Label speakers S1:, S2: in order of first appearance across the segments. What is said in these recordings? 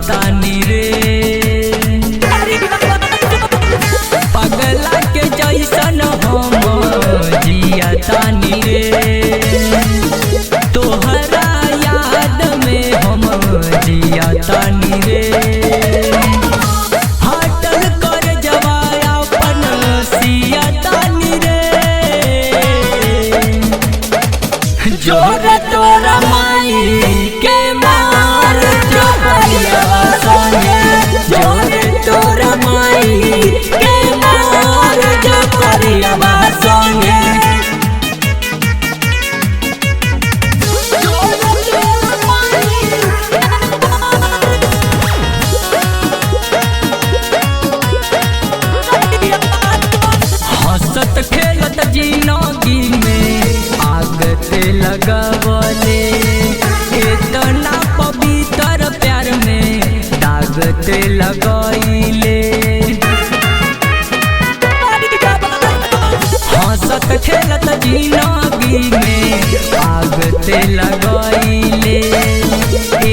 S1: तानी रे पगला के जैसन हम जिया तानी रे तोहरा याद में हम जिया तानी रे हटल कर जवाया अपन सिया तानी रे जोर तोरा माई के मार जो करिया संगे जोर तोरा माई के मार जो करिया संगे हंसत खेलत जिंदगी में आग ते लगवले इतना पवित्र प्यार में दाग ते लगइले हंसत खेलत जिंदगी में आग ते लगइले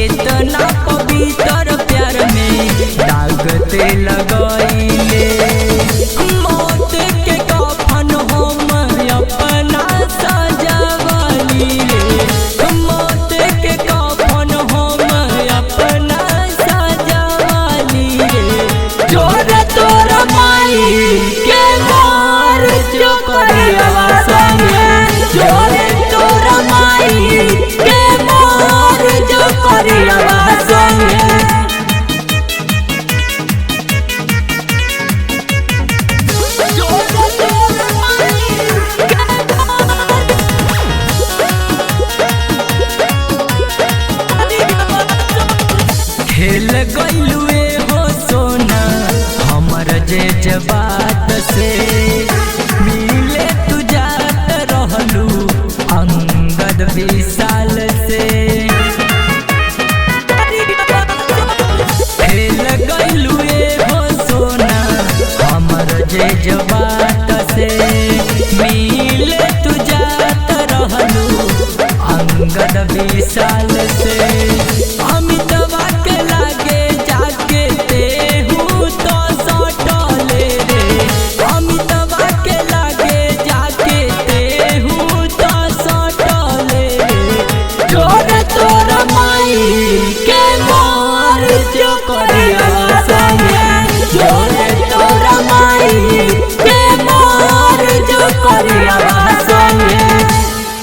S1: इतना पवित्र प्यार में दाग ते लगइले मौत के कफन हम अपना सजवली रे मौत के कफन हम अपना सजवली रे जोर तोर माई के मार जो करिया संगे जोर तोर माई के मार जो करिया संगे खेल गइलुए हो सोना हमर जे जबात से मिले तू जात रहलू अंगद विशाल से खेल गइलुए हो सोना हमर जे जबात से मिले तू जात रहलू अंगद विशाल से